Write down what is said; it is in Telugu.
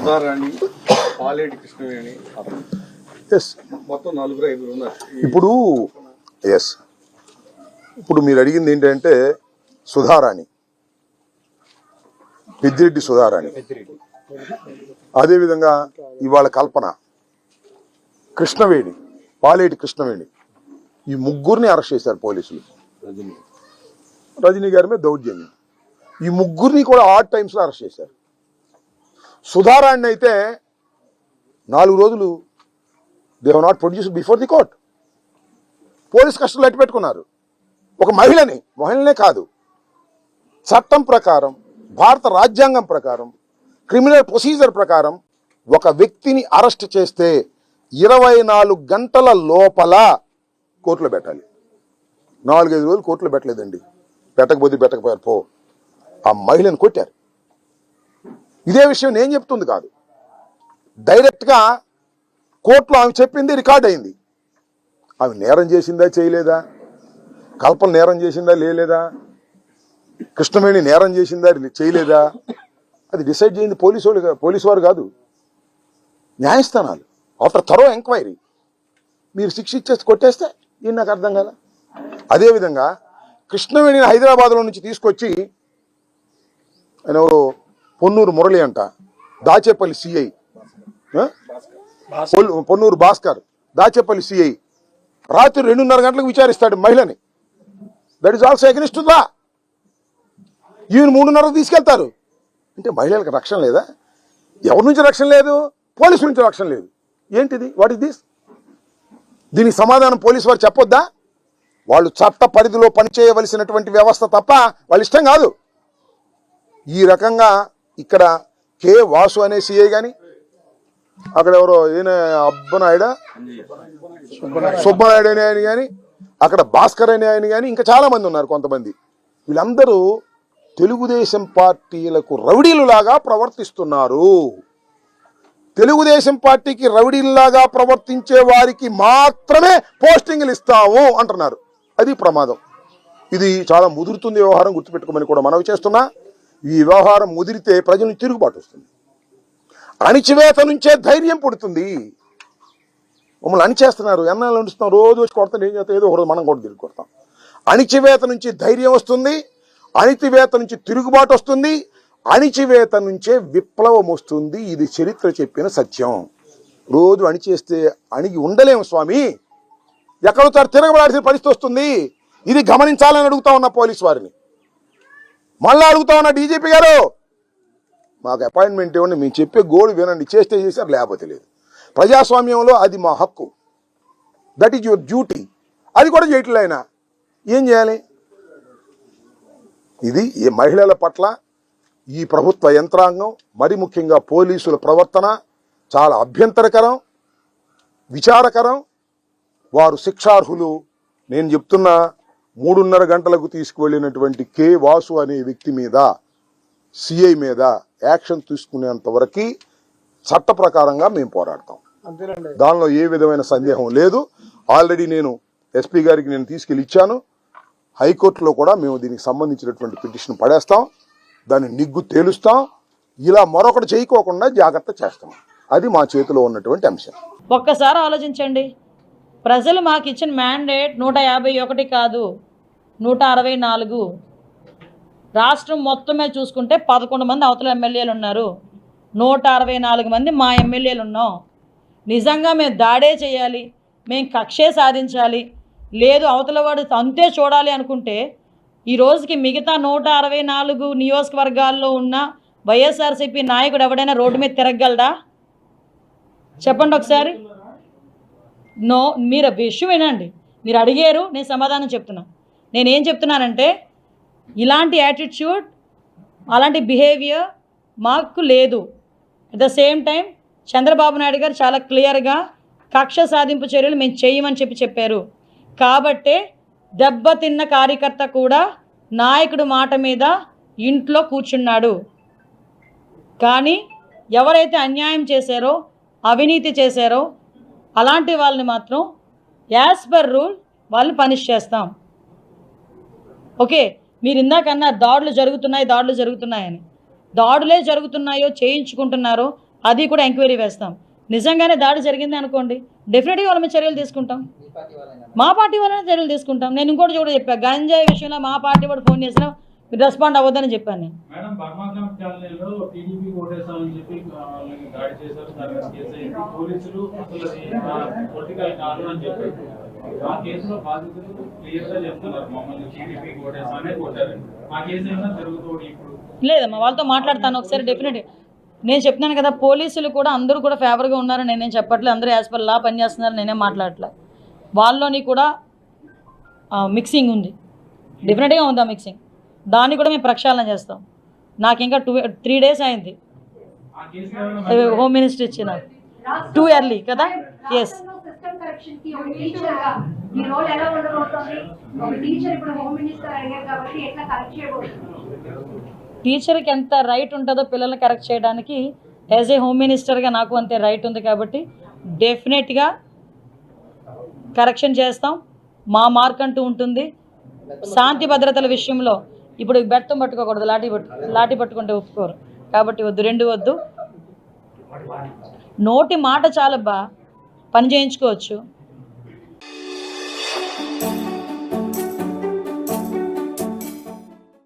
సుధారాణి, పాలేటి కృష్ణవేణి, మొత్తం 4-5 ఉన్నారు. ఇప్పుడు మీరు అడిగింది ఏంటంటే సుధారాణి, పెద్దిరెడ్డి సుధారాణి, అదేవిధంగా ఇవాళ కల్పన, కృష్ణవేణి, పాలేటి కృష్ణవేణి, ఈ ముగ్గురిని అరెస్ట్ చేశారు పోలీసులు. రజనీ గారి మీద దౌర్జన్యం. ఈ ముగ్గురిని కూడా ఆడ్ టైమ్స్లో అరెస్ట్ చేశారు. సుధారాణి అయితే 4 రోజులు they have not produced before the court. Police కస్టడీలో అట్టి పెట్టుకున్నారు. ఒక మహిళనే కాదు, చట్టం ప్రకారం, భారత రాజ్యాంగం ప్రకారం, క్రిమినల్ ప్రొసీజర్ ప్రకారం ఒక వ్యక్తిని అరెస్ట్ చేస్తే 24 గంటల లోపల కోర్టులో పెట్టాలి. 4-5 రోజులు కోర్టులో పెట్టలేదండి. పెట్టకపోయారు పో. ఆ మహిళను కొట్టారు. ఇదే విషయం నేను చెప్తుంది కాదు, డైరెక్ట్గా కోర్టులో ఆమె చెప్పింది రికార్డ్ అయింది. ఆమె నేరం చేసిందా చేయలేదా, కల్పన నేరం చేసిందా లేదా, కృష్ణవేణి నేరం చేసిందా చేయలేదా, అది డిసైడ్ చేయింది పోలీసు వారు కాదు, న్యాయస్థానాలు. ఆఫ్టర్ థరో ఎంక్వైరీ మీరు శిక్ష ఇచ్చేసి కొట్టేస్తే ఇది నాకు అర్థం కదా. అదేవిధంగా కృష్ణవేణిని హైదరాబాద్లో నుంచి తీసుకొచ్చి ఆయన ఎవరు పొన్నూరు మురళి అంట, దాచేపల్లి సిఐ, పొన్నూరు భాస్కర్, దాచేపల్లి సిఐ, రాత్రి 2:30 గంటలకు విచారిస్తాడు మహిళని. That is also against law. Even 3:30 తీసుకెళ్తారు. అంటే మహిళలకు రక్షణ లేదా? ఎవరి నుంచి రక్షణ లేదు? పోలీసు నుంచి రక్షణ లేదు. ఏంటిది? What is this? దీనికి సమాధానం పోలీసు వారు చెప్పొద్దా? వాళ్ళు చట్ట పరిధిలో పనిచేయవలసినటువంటి వ్యవస్థ తప్ప వాళ్ళ ఇష్టం కాదు. ఈ రకంగా ఇక్కడ కే వాసు అనే సిఐ కానీ, అక్కడ ఎవరో ఈయన సుబ్బనాయుడు అనే ఆయన కానీ, అక్కడ భాస్కర్ అనే ఆయన కానీ, ఇంకా చాలా మంది ఉన్నారు కొంతమంది. వీళ్ళందరూ తెలుగుదేశం పార్టీలకు రౌడీలులాగా ప్రవర్తిస్తున్నారు. తెలుగుదేశం పార్టీకి రౌడీలాగా ప్రవర్తించే వారికి మాత్రమే పోస్టింగ్లు ఇస్తాము అంటున్నారు. అది ప్రమాదం. ఇది చాలా ముదురుతుంది వ్యవహారం, గుర్తుపెట్టుకోమని కూడా మనవి చేస్తున్నా. ఈ వ్యవహారం ముదిరితే ప్రజలను తిరుగుబాటు వస్తుంది. అణిచివేత నుంచే ధైర్యం పుడుతుంది. మమ్మల్ని అణిచేస్తున్నారు, ఎన్నాళ్ళు అణిస్తున్నాం, రోజు వచ్చి కొడతాం, ఏం చేస్తాం, ఏదో ఒక రోజు మనం కూడా తిరిగి కొడతాం. అణిచివేత నుంచి ధైర్యం వస్తుంది, అణిచివేత నుంచి తిరుగుబాటు వస్తుంది, అణిచివేత నుంచే విప్లవం వస్తుంది. ఇది చరిత్ర చెప్పిన సత్యం. రోజు అణిచేస్తే అణిగి ఉండలేము స్వామి, ఎక్కడో తిరగబడాల్సిన పరిస్థితి వస్తుంది. ఇది గమనించాలని అడుగుతా ఉన్న పోలీసు వారిని. మళ్ళీ అడుగుతా ఉన్న డీజీపీ గారు, మాకు అపాయింట్మెంట్ ఇవ్వండి, మేము చెప్పే గోడు వినండి, చేస్తే చేశారు, లేకపోతే లేదు. ప్రజాస్వామ్యంలో అది మా హక్కు, దట్ ఈజ్ యువర్ డ్యూటీ. అది కూడా చేయట్లే ఆయన. ఏం చేయాలి? ఇది ఈ మహిళల పట్ల ఈ ప్రభుత్వ యంత్రాంగం, మరి ముఖ్యంగా పోలీసుల ప్రవర్తన చాలా అభ్యంతరకరం, విచారకరం. వారు శిక్షార్హులు. నేను చెప్తున్నా, 3:30 గంటలకు తీసుకువెళ్ళినటువంటి కే వాసు అనే వ్యక్తి మీద, సిఐ మీద యాక్షన్ తీసుకునేంత వరకు చట్ట ప్రకారంగా మేము పోరాడతాం. దానిలో ఏ విధమైన సందేహం లేదు. ఆల్రెడీ నేను ఎస్పీ గారికి నేను తీసుకెళ్ళి ఇచ్చాను. హైకోర్టులో కూడా మేము దీనికి సంబంధించినటువంటి పిటిషన్ పడేస్తాం, దాన్ని నిగ్గు తేలుస్తాం. ఇలా మరొకటి చేయకోకుండా జాగ్రత్త చేస్తాం. అది మా చేతిలో ఉన్నటువంటి అంశం. ఒక్కసారి ఆలోచించండి. ప్రజలు మాకు ఇచ్చిన మ్యాండేట్ 151 కాదు, 164. రాష్ట్రం మొత్తమే చూసుకుంటే 11 మంది అవతల ఎమ్మెల్యేలు ఉన్నారు, 164 మంది మా ఎమ్మెల్యేలు ఉన్నాం. నిజంగా మేము దాడే చేయాలి, మేము కక్షే సాధించాలి, లేదు అవతల వాడు అంతే చూడాలి అనుకుంటే ఈ రోజుకి మిగతా 164 నియోజకవర్గాల్లో ఉన్న వైఎస్ఆర్సీపీ నాయకుడు ఎవడైనా రోడ్డు మీద తిరగలడా? చెప్పండి ఒకసారి. మీరు విషయం వినండి. మీరు అడిగారు, నేను సమాధానం చెప్తున్నా. నేనేం చెప్తున్నానంటే, ఇలాంటి యాటిట్యూడ్, అలాంటి బిహేవియర్ మాకు లేదు. At the same time Chandrababu Naidu గారు చాలా క్లియర్గా కక్ష సాధింపు చర్యలు మేము చేయమని చెప్పారు. కాబట్టే దెబ్బతిన్న కార్యకర్త కూడా నాయకుడు మాట మీద ఇంట్లో కూర్చున్నాడు. కానీ ఎవరైతే అన్యాయం చేశారో, అవినీతి చేశారో అలాంటి వాళ్ళని మాత్రం యాజ్ పర్ రూల్ వాళ్ళని పనిష్ చేస్తాం. ఓకే, మీరు ఇందాకన్నా దాడులు జరుగుతున్నాయని. దాడులే జరుగుతున్నాయో చేయించుకుంటున్నారో అది కూడా ఎంక్వైరీ వేస్తాం. నిజంగానే దాడి జరిగింది అనుకోండి, డెఫినెట్గా వాళ్ళ మీద చర్యలు తీసుకుంటాం. మా పార్టీ వాళ్ళనే చర్యలు తీసుకుంటాం. నేను ఇంకోటి కూడా చెప్పాను, గంజాయి విషయంలో మా పార్టీ వాడు ఫోన్ చేసినా మీరు రెస్పాండ్ అవ్వద్దని చెప్పాను నేను. మేడం బర్మాగ్రామ్ కాలనీలో టీడీపీ ఓటేసామని చెప్పి వాళ్ళని దాడి చేశారు, దాని మీద కేసు అయింది. పోలీసులు అసలు అది పొలిటికల్ కాదు అని చెప్పారు. ఆ కేసులో బాధితులు క్లియర్ గా చెప్తున్నారు, మమ్మల్ని టీడీపీ ఓటేసామనే కొట్టారండి. ఆ కేసు ఏమైనా జరుగుతుంది ఇప్పుడు? లేదమ్మా, వాళ్ళతో మాట్లాడతాను ఒకసారి డెఫినెట్గా. నేను చెప్తున్నాను కదా, పోలీసులు కూడా అందరూ కూడా ఫేవర్గా ఉన్నారని నేనేం చెప్పట్లేదు. అందరూ యాజ్ పర్ లా పనిచేస్తున్నారు, నేనేం మాట్లాడట్లేదు. వాళ్ళలోని కూడా మిక్సింగ్ ఉంది, డెఫినెట్గా ఉంది ఆ మిక్సింగ్. దాన్ని కూడా మేము ప్రక్షాళన చేస్తాం. నాకు ఇంకా 3 days అయింది ఆ కేసులో ఏమైనా హోమ్ మినిస్టర్ ఇచ్చిన, టూ ఎర్లీ కదా. ఎస్, సిస్టమ్ కరెక్షన్ కి ఒక టీచర్ గా ఈ రోల్ ఎలా ఉండబోతోంది? ఒక టీచర్ ఇప్పుడు హోమ్ మినిస్టర్ అయ్యారు కాబట్టి ఎట్లా కరెక్ట్ చేయబోతున్నారు? టీచర్కి ఎంత రైట్ ఉంటుందో పిల్లల్ని కరెక్ట్ చేయడానికి, యాజ్ ఏ హోమ్ మినిస్టర్గా నాకు అంతే రైట్ ఉంది కాబట్టి డెఫినెట్గా కరెక్షన్ చేస్తాం. మా మార్క్ అంటూ ఉంటుంది. శాంతి భద్రతల విషయంలో ఇప్పుడు బెత్తం పట్టుకోకూడదు, లాఠీ పట్టుకుంటే ఒప్పుకోరు కాబట్టి వద్దు, 2 వద్దు. నోటి మాట చాలబ్బా, పని చేయించుకోవచ్చు.